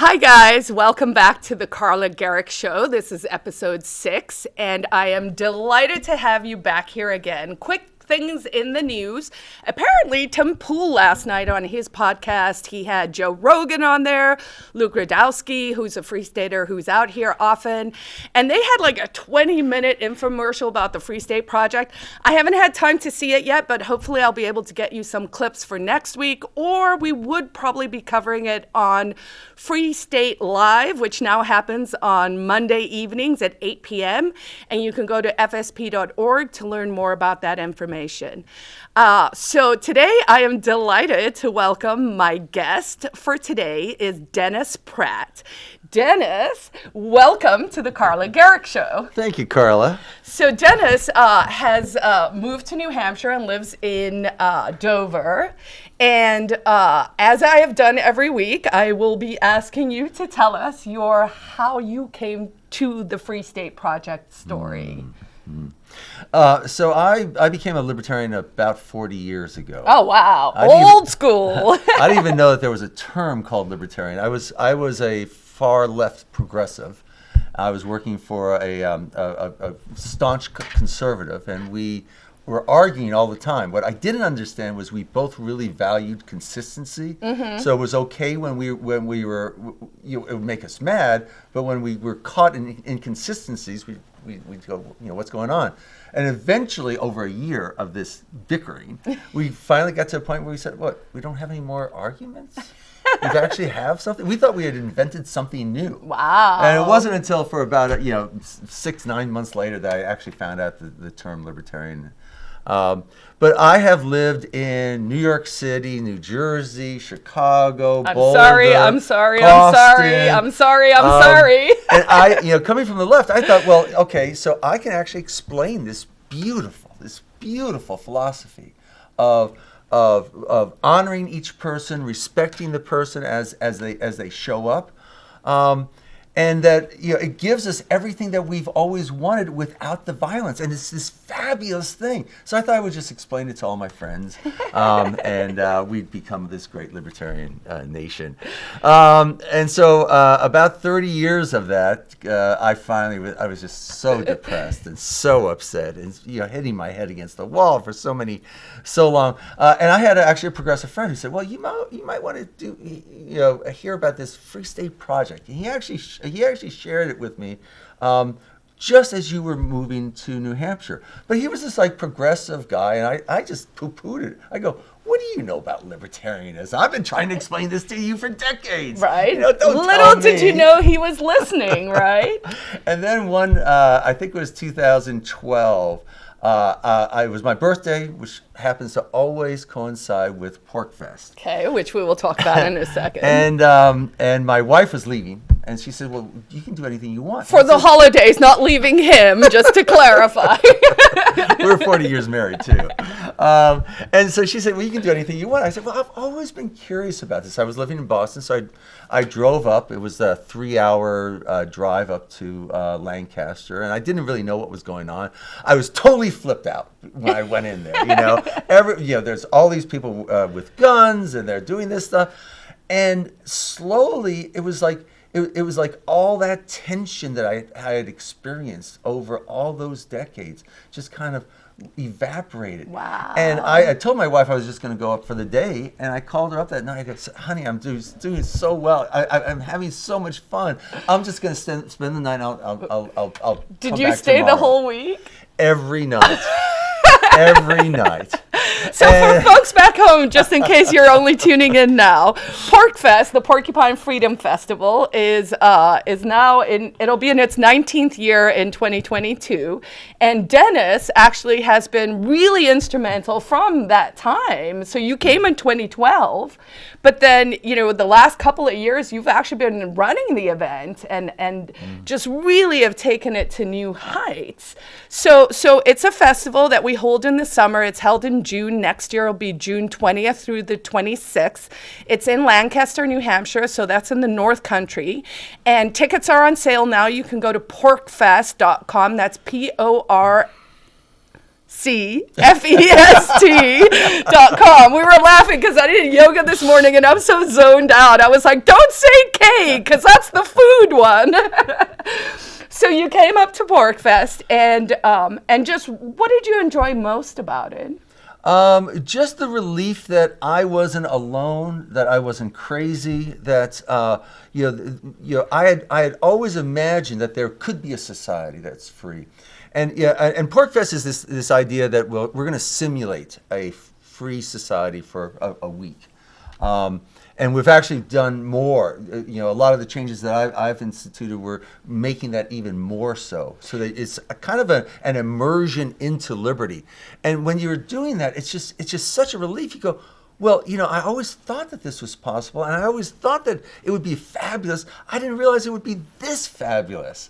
Hi guys, welcome back to the Carla Gericke Show. This is episode 6, and I am delighted to have you back here again. Quick things in the news. Apparently, Tim Pool last night on his podcast, he had Joe Rogan on there, Luke Radowski, who's a Free Stater who's out here often, and they had like a 20-minute infomercial about the Free State Project. I haven't had time to see it yet, but hopefully I'll be able to get you some clips for next week, or we would probably be covering it on Free State Live, which now happens on Monday evenings at 8 p.m., and you can go to fsp.org to learn more about that information. So today I am delighted to welcome my guest for today is Dennis Pratt. Dennis, welcome to the Carla Gericke Show. Thank you, Carla. So Dennis has moved to New Hampshire and lives in Dover. And as I have done every week, I will be asking you to tell us how you came to the Free State Project story. So I became a libertarian about 40 years ago. Oh, wow. Old school. I didn't even know that there was a term called libertarian. I was a far left progressive. I was working for a staunch conservative, and we were arguing all the time. What I didn't understand was we both really valued consistency. Mm-hmm. So it was okay when we were, it would make us mad, but when we were caught in inconsistencies, we'd go, what's going on? And eventually, over a year of this bickering, we finally got to a point where we said, what, we don't have any more arguments? We actually have something? We thought we had invented something new. Wow. And it wasn't until for about 6-9 months later that I actually found out the term libertarian. But I have lived in New York City, New Jersey, Chicago, Boulder, I'm sorry. And I, coming from the left, I thought, well, okay, so I can actually explain this beautiful philosophy of honoring each person, respecting the person as they show up. And that it gives us everything that we've always wanted without the violence, and it's this fabulous thing. So I thought I would just explain it to all my friends, and we'd become this great libertarian nation. And so about 30 years of that, I was just so depressed and so upset, and hitting my head against the wall for so long. And I had actually a progressive friend who said, "Well, you might want to hear about this Free State Project." And he actually shared it with me just as you were moving to New Hampshire. But he was this progressive guy, and I just poo-pooed it. I go, what do you know about libertarianism? I've been trying to explain this to you for decades. Right. Little did you know he was listening, right? And then I think it was 2012, it was my birthday, which happens to always coincide with PorcFest. Okay, which we will talk about in a second. And my wife was leaving, and she said, "Well, you can do anything you want." For the holidays, not leaving him, just to clarify. We're 40 years married, too. And so she said, "Well, you can do anything you want." I said, "Well, I've always been curious about this." I was living in Boston, so I drove up. It was a 3-hour drive up to Lancaster, and I didn't really know what was going on. I was totally flipped out when I went in there. There's all these people with guns, and they're doing this stuff, and slowly it was like all that tension that I had experienced over all those decades just kind of evaporated. Wow. And I told my wife I was just going to go up for the day, and I called her up that night. I said, "Honey, I'm doing so well. I'm having so much fun. I'm just going to spend the night. I'll Did you stay tomorrow." the whole week? Every night. Every night. So for folks back home, just in case you're only tuning in now, PorcFest, the Porcupine Freedom Festival, is now it'll be in its 19th year in 2022, and Dennis actually has been really instrumental from that time. So you came in 2012, but then the last couple of years you've actually been running the event and just really have taken it to new heights. So it's a festival that we hold in the summer. It's held in June. Next year will be June 20th through the 26th. It's in Lancaster, New Hampshire, so that's in the North Country. And tickets are on sale now. You can go to porcfest.com. That's PORCFest.com. PorcFest.com. We were laughing because I did yoga this morning and I'm so zoned out. I was like, don't say K because that's the food one. So you came up to PorcFest and just what did you enjoy most about it? Just the relief that I wasn't alone, that I wasn't crazy, that I had always imagined that there could be a society that's free, and PorcFest is this idea that we're going to simulate a free society for a week. And we've actually done more. A lot of the changes that I've instituted were making that even more so that it's a kind of an immersion into liberty. And when you're doing that, it's just such a relief. You go, well, I always thought that this was possible, and I always thought that it would be fabulous. I didn't realize it would be this fabulous.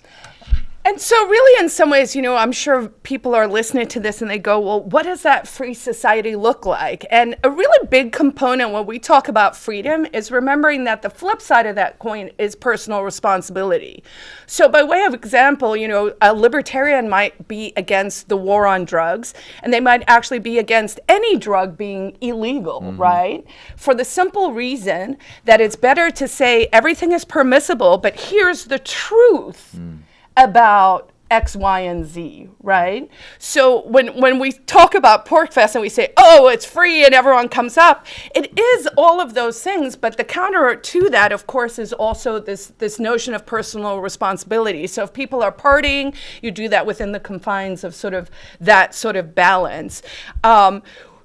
And so really in some ways, I'm sure people are listening to this and they go, well, what does that free society look like? And a really big component when we talk about freedom is remembering that the flip side of that coin is personal responsibility. So by way of example, a libertarian might be against the war on drugs, and they might actually be against any drug being illegal, right? For the simple reason that it's better to say everything is permissible, but here's the truth about X, Y, and Z, right? So when we talk about PorcFest and we say, oh, it's free and everyone comes up, it is all of those things, but the counter to that, of course, is also this notion of personal responsibility. So if people are partying, you do that within the confines of that sort of balance.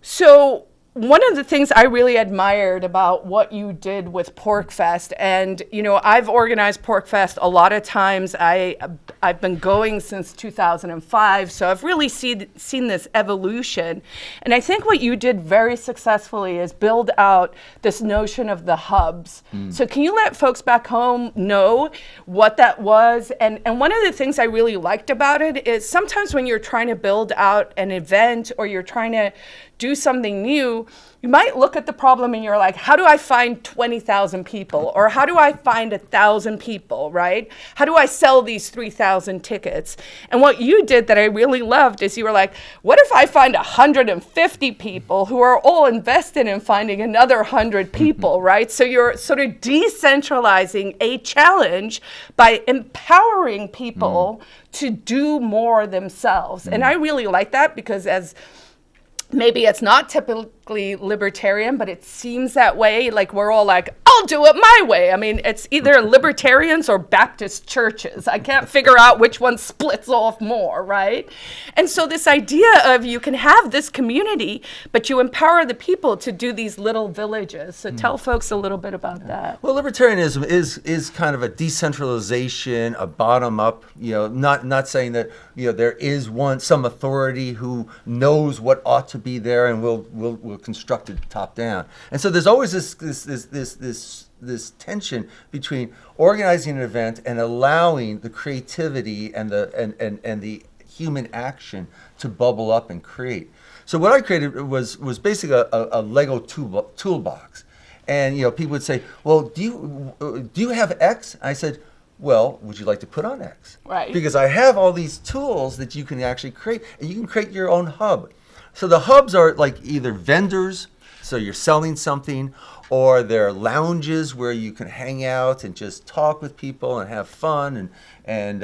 So one of the things I really admired about what you did with PorcFest, and I've organized PorcFest a lot of times. I've been going since 2005, so I've really seen this evolution. And I think what you did very successfully is build out this notion of the hubs. So can you let folks back home know what that was? And one of the things I really liked about it is sometimes when you're trying to build out an event or you're trying to do something new, you might look at the problem and you're like, how do I find 20,000 people? Or how do I find 1,000 people, right? How do I sell these 3,000 tickets? And what you did that I really loved is you were like, what if I find 150 people who are all invested in finding another 100 people, right? So you're sort of decentralizing a challenge by empowering people to do more themselves. And I really like that because maybe it's not typically libertarian, but it seems that way. Like we're all like, I'll do it my way. I mean, it's either libertarians or Baptist churches. I can't figure out which one splits off more, right? And so this idea of you can have this community, but you empower the people to do these little villages. So tell folks a little bit about that. Well, libertarianism is kind of a decentralization, a bottom up, not saying that, there is some authority who knows what ought to be there and will construct it top down. And so there's always this tension between organizing an event and allowing the creativity and the human action to bubble up and create. So what I created was basically a Lego toolbox. And people would say, well, do you have X? I said, well, would you like to put on X? Right. Because I have all these tools that you can actually create, and you can create your own hub. So the hubs are like either vendors, so you're selling something, or they're lounges where you can hang out and just talk with people and have fun and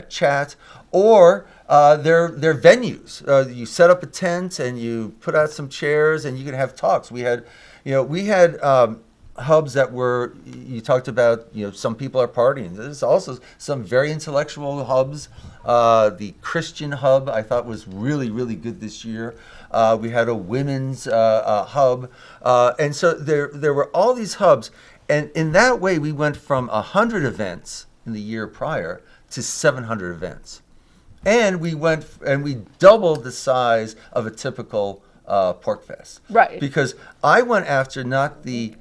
chat, or they're venues. You set up a tent and you put out some chairs and you can have talks. We had hubs that were, you talked about, some people are partying. There's also some very intellectual hubs. The Christian hub I thought was really, really good this year. We had a women's hub. And so there were all these hubs. And in that way, we went from 100 events in the year prior to 700 events. And we doubled the size of a typical PorcFest. Right. Because I went after not the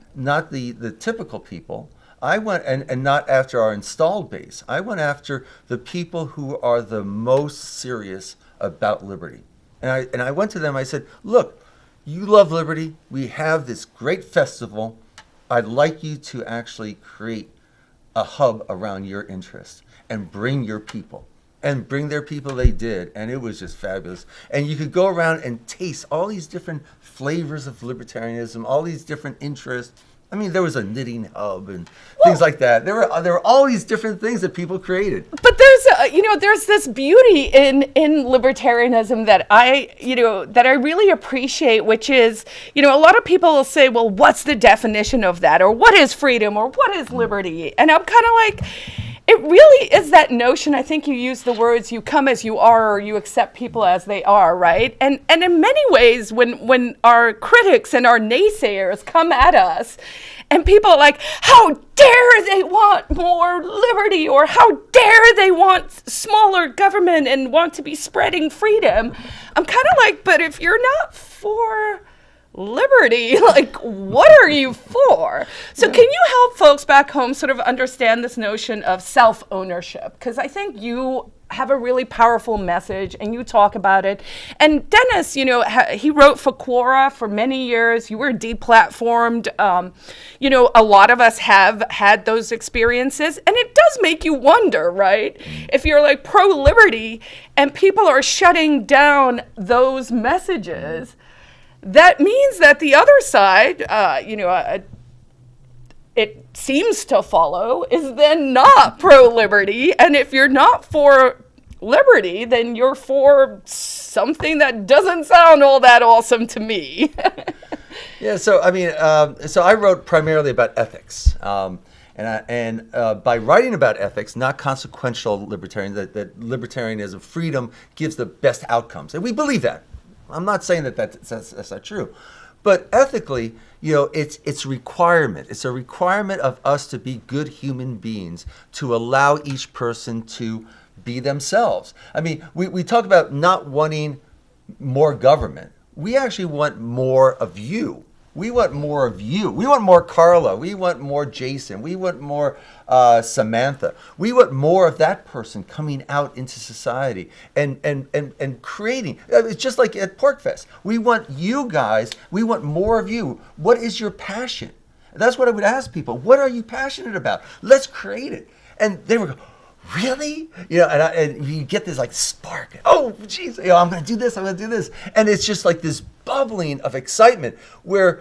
typical people. I went and not after our installed base. I went after the people who are the most serious about liberty. And I went to them, I said, look, you love liberty. We have this great festival. I'd like you to actually create a hub around your interest and bring your people. and bring their people. They did, and it was just fabulous. And you could go around and taste all these different flavors of libertarianism, all these different interests. I mean, there was a knitting hub and things like that. There were all these different things that people created. But there's this beauty in libertarianism that I really appreciate, which is, a lot of people will say, well, what's the definition of that? Or what is freedom? Or what is liberty? And I'm kind of like, it really is that notion. I think you use the words, you come as you are, or you accept people as they are, right? And in many ways, when our critics and our naysayers come at us, and people are like, how dare they want more liberty, or how dare they want smaller government and want to be spreading freedom, I'm kind of like, but if you're not for liberty, like, what are you for? So can you help folks back home sort of understand this notion of self-ownership? Because I think you have a really powerful message and you talk about it. And Dennis, he wrote for Quora for many years. You were deplatformed. A lot of us have had those experiences, and it does make you wonder, right? If you're like pro-liberty and people are shutting down those messages, that means that the other side, it seems to follow, is then not pro-liberty. And if you're not for liberty, then you're for something that doesn't sound all that awesome to me. Yeah, so I wrote primarily about ethics. And by writing about ethics, not consequential libertarian, that libertarianism, freedom gives the best outcomes. And we believe that. I'm not saying that's not true, but ethically, it's a requirement. It's a requirement of us to be good human beings, to allow each person to be themselves. I mean, we talk about not wanting more government. We actually want more of you. We want more of you. We want more Carla. We want more Jason. We want more Samantha. We want more of that person coming out into society and creating. It's just like at PorcFest. We want you guys. We want more of you. What is your passion? That's what I would ask people. What are you passionate about? Let's create it. And they would go, really? And you get this like spark. Oh, geez, I'm going to do this. I'm going to do this. And it's just like this bubbling of excitement where,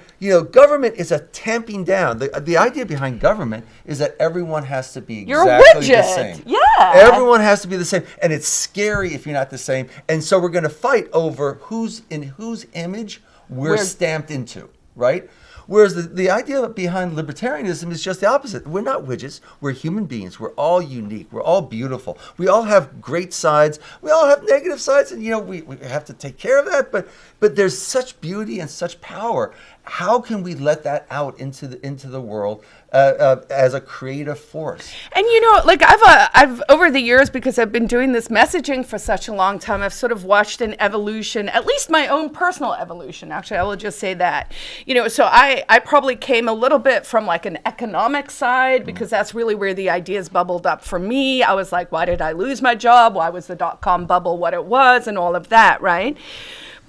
government is a tamping down. The idea behind government is that everyone has to be exactly the same. Yeah. Everyone has to be the same. And it's scary if you're not the same. And so we're going to fight over whose image we're stamped into, right? Whereas the idea behind libertarianism is just the opposite. We're not widgets. We're human beings. We're all unique. We're all beautiful. We all have great sides. We all have negative sides, and we have to take care of that. But there's such beauty and such power. How can we let that out into the world as a creative force? And I've over the years, because I've been doing this messaging for such a long time, I've sort of watched an evolution, at least my own personal evolution. Actually, I will just say that. So I probably came a little bit from like an economic side, because that's really where the ideas bubbled up for me. I was like, why did I lose my job? Why was the .com bubble what it was, and all of that, right?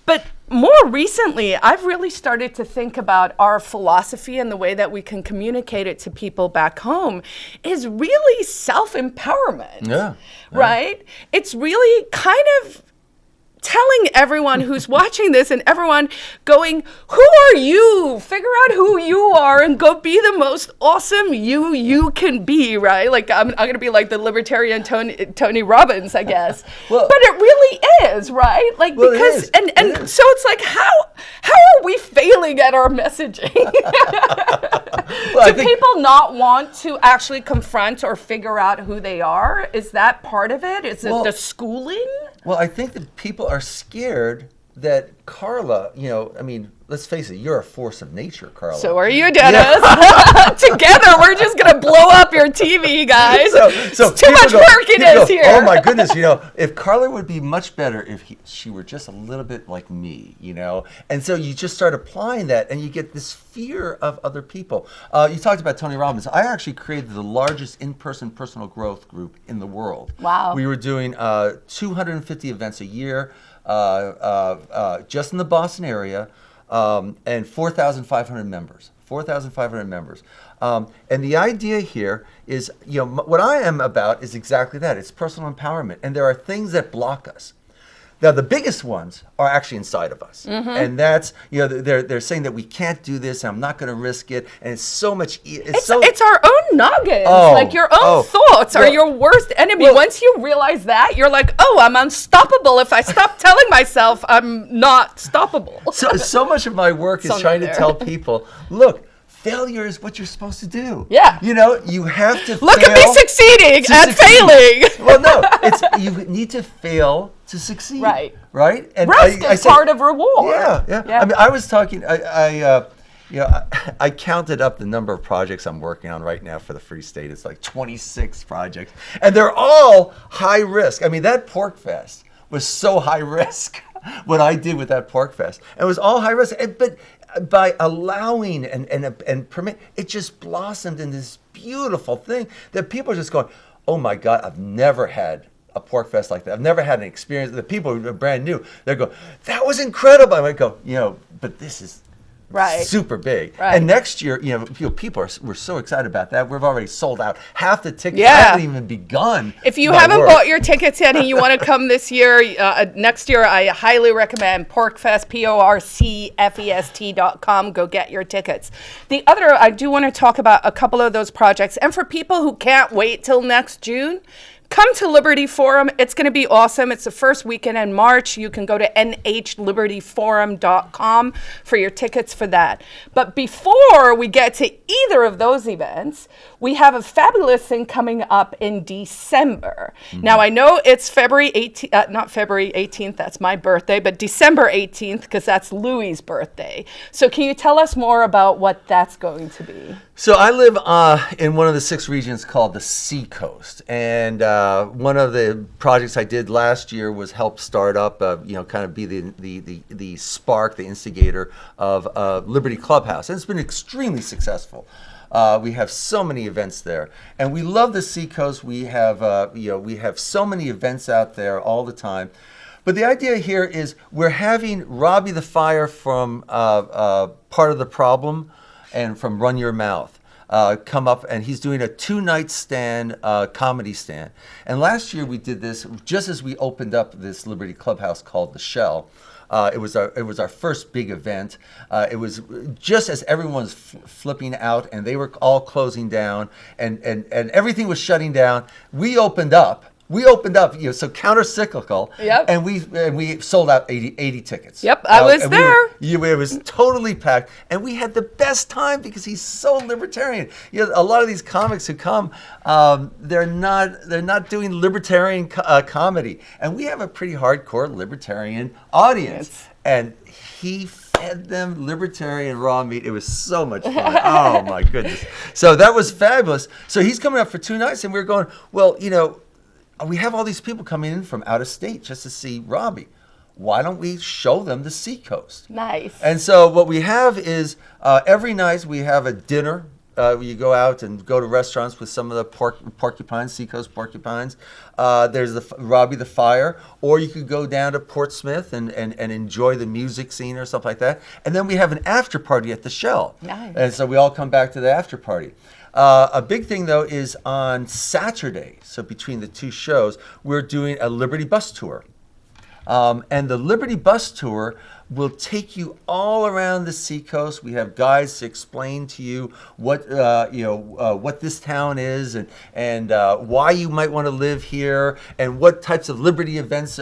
But more recently, I've really started to think about our philosophy and the way that we can communicate it to people back home is really self-empowerment. Yeah. Right? It's really kind of telling everyone who's watching this and everyone going, who are you? Figure out who you are and go be the most awesome you can be, right? Like I'm going to be like the libertarian Tony Robbins, I guess. Well, but it really is, right? Like, well, because and so it's like how are we failing at our messaging? Do people not want to actually confront or figure out who they are? Is that part of it? Is it the schooling? Well, I think that people are scared that Carla, let's face it, you're a force of nature, Carla. So are you, Dennis. Yeah. Together, we're just going to blow up your TV, guys. So too much quirkiness here. Oh, my goodness. If Carla would be much better if she were just a little bit like me, And so you just start applying that, and you get this fear of other people. You talked about Tony Robbins. I actually created the largest in-person personal growth group in the world. Wow. We were doing 250 events a year just in the Boston area. And 4,500 members. 4,500 members. And the idea here is, what I am about is exactly that. It's personal empowerment. And there are things that block us. Now, the biggest ones are actually inside of us. And that's, they're saying that we can't do this, and I'm not going to risk it. And it's so much, it's our own nuggets. Like your own thoughts are your worst enemy. Once you realize that, you're like, oh, I'm unstoppable. If I stop telling myself I'm not stoppable. So much of my work is trying to tell people, look, failure is what you're supposed to do. Yeah. You have to Look at me succeeding and failing. Well, no, you need to fail to succeed. Right? And rest is part of reward. Yeah. I mean, I was talking, I counted up the number of projects I'm working on right now for the Free State. It's like 26 projects. And they're all high risk. I mean, that PorcFest was so high risk, what I did with that PorcFest. And it was all high risk. But by allowing and permit, it just blossomed in this beautiful thing that people are just going, oh my God, I've never had a PorcFest like that. I've never had an experience. The people who are brand new, they're going, that was incredible. I might go, but this is super big. And next year, we're so excited about that. We've already sold out half the tickets. I haven't even begun. If you haven't bought your tickets yet and you want to come this year, next year, I highly recommend PorcFest, PorcFest.com. Go get your tickets. I do want to talk about a couple of those projects. And for people who can't wait till next June, come to Liberty Forum. It's going to be awesome. It's the first weekend in March. You can go to nhlibertyforum.com for your tickets for that. But before we get to either of those events, we have a fabulous thing coming up in December. Now, I know it's February 18th, not February 18th, that's my birthday, but December 18th, because that's Louie's birthday. So can you tell us more about what that's going to be? So I live in one of the 6 regions called the Seacoast, and one of the projects I did last year was help start up, kind of be the spark, the instigator of Liberty Clubhouse, and it's been extremely successful. We have so many events there, and we love the Seacoast. We have so many events out there all the time. But the idea here is we're having Robbie the Fire from Part of the Problem and from Run Your Mouth come up, and he's doing a 2-night stand, comedy stand. And last year we did this just as we opened up this Liberty Clubhouse called The Shell. It was our first big event. It was just as everyone was flipping out and they were all closing down and everything was shutting down. We opened up, so counter-cyclical, and we sold out 80 tickets. I was there. It was totally packed, and we had the best time because he's so libertarian. A lot of these comics who come, they're not doing libertarian comedy, and we have a pretty hardcore libertarian audience, and he fed them libertarian raw meat. It was so much fun. Oh my goodness! So that was fabulous. So he's coming up for 2 nights, and we're going, well, we have all these people coming in from out of state just to see Robbie. Why don't we show them the Seacoast? Nice. And so what we have is every night we have a dinner. You go out and go to restaurants with some of the porcupines, Seacoast porcupines. There's the Robbie the Fire, or you could go down to Portsmouth and enjoy the music scene or something like that. And then we have an after party at the Shell. Nice. And so we all come back to the after party. A big thing, though, is on Saturday, so between the 2 shows, we're doing a Liberty Bus Tour. And the Liberty Bus Tour will take you all around the Seacoast. We have guides to explain to you what this town is and why you might want to live here and what types of liberty events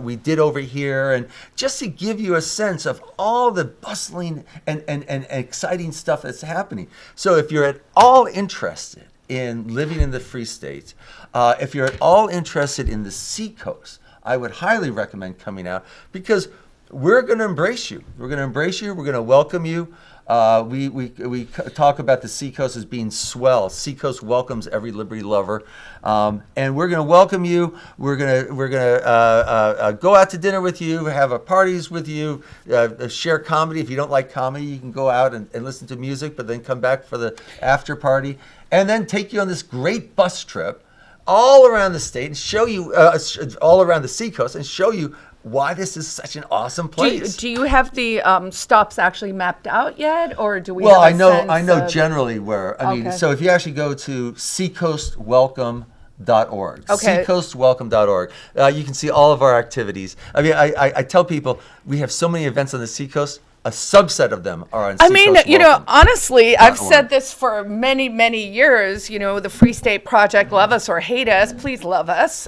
we did over here, and just to give you a sense of all the bustling and exciting stuff that's happening. So if you're at all interested in living in the Free State, if you're at all interested in the Seacoast, I would highly recommend coming out because we're going to embrace you. We're going to embrace you. We're going to welcome you. We talk about the Seacoast as being swell. Seacoast welcomes every liberty lover, and we're going to welcome you. We're going to go out to dinner with you, have parties with you, share comedy. If you don't like comedy, you can go out and listen to music, but then come back for the after party, and then take you on this great bus trip all around the state and show you all around the Seacoast and show you why this is such an awesome place. Do you have the stops actually mapped out yet, or do we? Well, have a I know sense generally where. I mean, Okay. so if you actually go to seacoastwelcome.org, Okay. seacoastwelcome.org, you can see all of our activities. I mean, I tell people we have so many events on the Seacoast. A subset of them are on I mean, seacoastwelcome.org. honestly, I've said this for many, many years. The Free State Project, love us or hate us, please love us.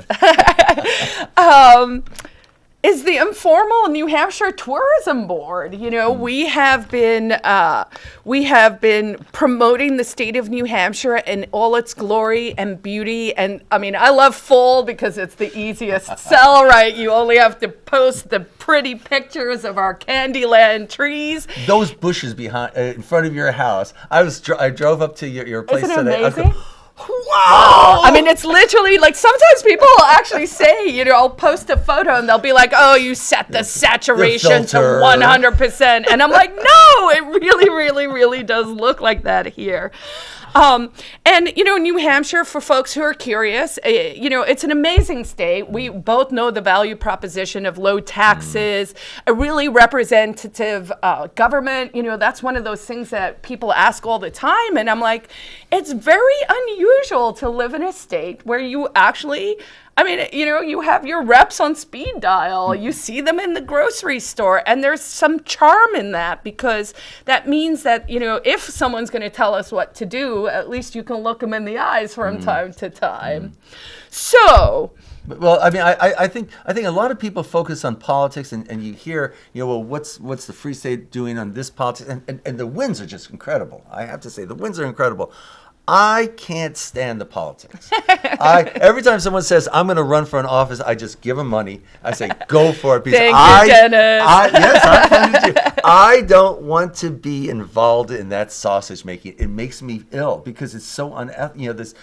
Is the informal New Hampshire Tourism Board. We have been promoting the state of New Hampshire in all its glory and beauty. And I mean, I love fall because it's the easiest sell, right? You only have to post the pretty pictures of our Candyland trees. Those bushes behind in front of your house. I drove up to your place Isn't it today. amazing? Wow! I mean, it's literally like sometimes people will actually say, I'll post a photo and they'll be like, oh, you set the saturation to 100%. And I'm like, no, it really, really, really does look like that here. And New Hampshire, for folks who are curious, it's an amazing state. We both know the value proposition of low taxes, a really representative government. That's one of those things that people ask all the time. And I'm like, it's very unusual to live in a state where you actually, you have your reps on speed dial. You see them in the grocery store. And there's some charm in that because that means that, if someone's going to tell us what to do, at least you can look them in the eyes from time to time. So... Well, I mean, I think a lot of people focus on politics, and you hear, well, what's the Free State doing on this politics? And the wins are just incredible. I have to say, the wins are incredible. I can't stand the politics. Every time someone says, I'm going to run for an office, I just give them money. I say, go for it. Because Thank you, Dennis. Yes, I'm funded you. I don't want to be involved in that sausage making. It makes me ill because it's so unethical. This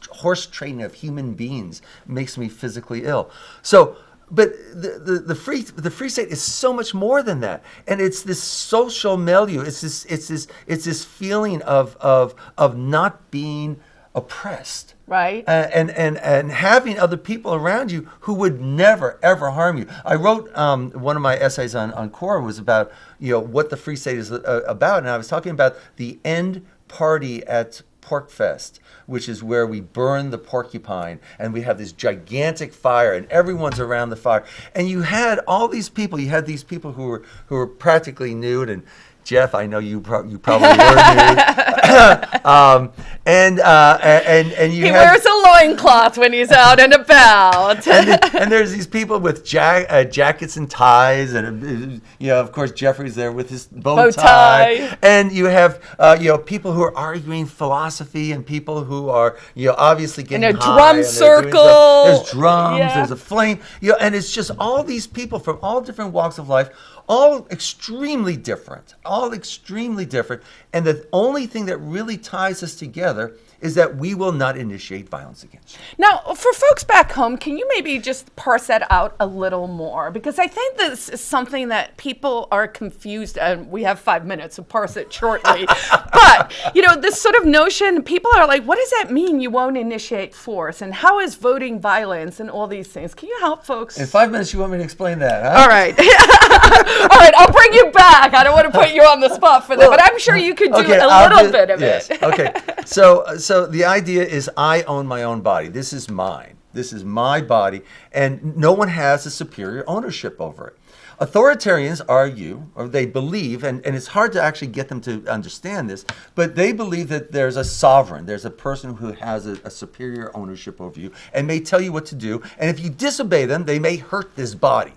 horse trading of human beings makes me physically ill. So, but the Free State is so much more than that, and it's this social milieu. It's this feeling of not being oppressed, right? And having other people around you who would never ever harm you. I wrote one of my essays on Quora was about what the Free State is about, and I was talking about the end party at PorcFest, which is where we burn the porcupine and we have this gigantic fire and everyone's around the fire. And you had all these people. You had these people who were practically nude. And Jeff, I know you probably were nude. And you he wears a loincloth when he's out and about. and there's these people with jackets and ties, and of course Jeffrey's there with his bow tie. And you have people who are arguing philosophy and people who are obviously getting in a high drum circle. There's drums, there's a flame, and it's just all these people from all different walks of life. All extremely different. And the only thing that really ties us together is that we will not initiate violence against you. Now, for folks back home, can you maybe just parse that out a little more? Because I think this is something that people are confused, and we have 5 minutes to parse it shortly. But, this sort of notion, people are like, what does that mean you won't initiate force? And how is voting violence and all these things? Can you help folks? In 5 minutes, you want me to explain that, huh? All right. All right, I'll bring you back. I don't want to put you on the spot for that, but I'm sure you could do a little bit of it. Okay. So the idea is I own my own body. This is mine. This is my body, and no one has a superior ownership over it. Authoritarians argue, or they believe, and it's hard to actually get them to understand this, but they believe that there's a sovereign, there's a person who has a superior ownership over you and may tell you what to do, and if you disobey them, they may hurt this body.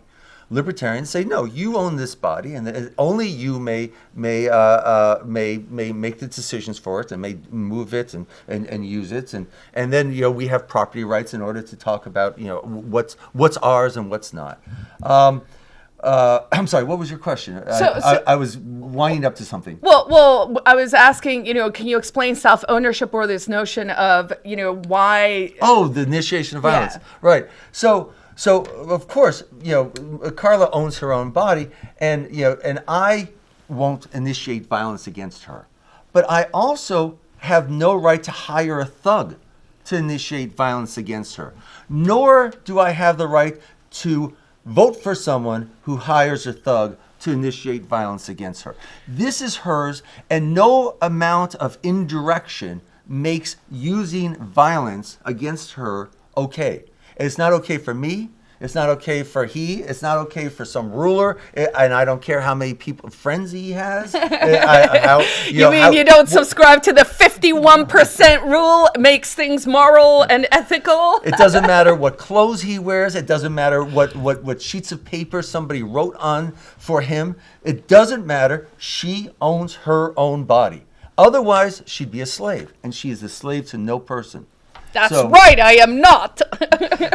Libertarians say, no, you own this body, and only you may make the decisions for it, and may move it and use it, and then we have property rights in order to talk about what's ours and what's not. I'm sorry, what was your question? I was winding up to something. Well, I was asking, can you explain self-ownership or this notion of, why? Oh, the initiation of violence, right? So of course, Carla owns her own body, and I won't initiate violence against her. But I also have no right to hire a thug to initiate violence against her. Nor do I have the right to vote for someone who hires a thug to initiate violence against her. This is hers, and no amount of indirection makes using violence against her okay. It's not okay for me. It's not okay for it's not okay for some ruler, and I don't care how many friends he has. You don't subscribe to the 51% rule makes things moral and ethical? It doesn't matter what clothes he wears. It doesn't matter what sheets of paper somebody wrote on for him. It doesn't matter. She owns her own body. Otherwise, she'd be a slave, and she is a slave to no person. That's right, I am not.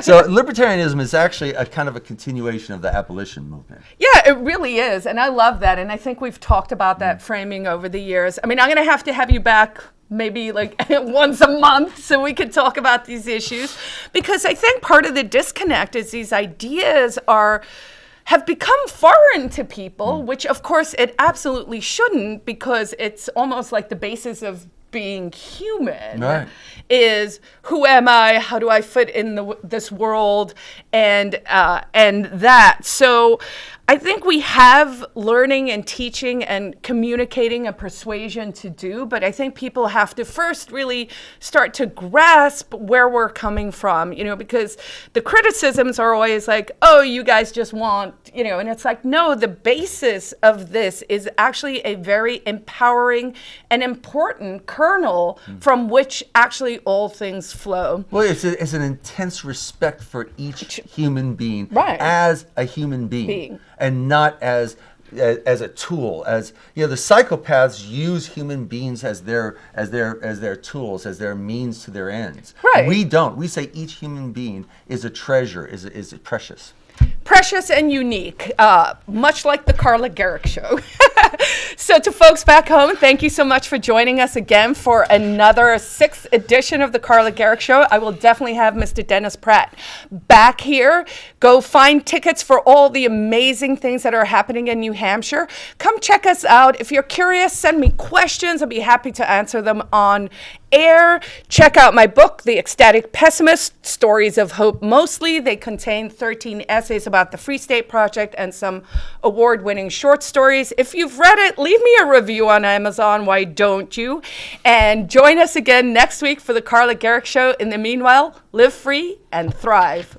So libertarianism is actually a kind of a continuation of the abolition movement. Yeah, it really is. And I love that. And I think we've talked about that framing over the years. I mean, I'm going to have you back maybe like once a month so we could talk about these issues. Because I think part of the disconnect is these ideas have become foreign to people, which of course it absolutely shouldn't, because it's almost like the basis of being human. Right. Is who am I? How do I fit in this world? And that. So I think we have learning and teaching and communicating and persuasion to do, but I think people have to first really start to grasp where we're coming from, because the criticisms are always like, oh, you guys just want, and it's like, no, the basis of this is actually a very empowering and important kernel from which actually all things flow. Well, it's an intense respect for each human being, right, as a human being. And not as a tool. As the psychopaths use human beings as their tools, as their means to their ends. Right. We don't. We say each human being is a treasure, is precious. Precious and unique, much like the Carla Gericke Show. So to folks back home, thank you so much for joining us again for another 6th edition of the Carla Gericke Show. I will definitely have Mr. Dennis Pratt back here. Go find tickets for all the amazing things that are happening in New Hampshire. Come check us out. If you're curious, send me questions. I'll be happy to answer them on air. Check out my book, The Ecstatic Pessimist, Stories of Hope Mostly. They contain 13 essays about the Free State Project and some award-winning short stories. If you've read it, leave me a review on Amazon. Why don't you? And join us again next week for the Carla Gericke Show. In the meanwhile, live free and thrive.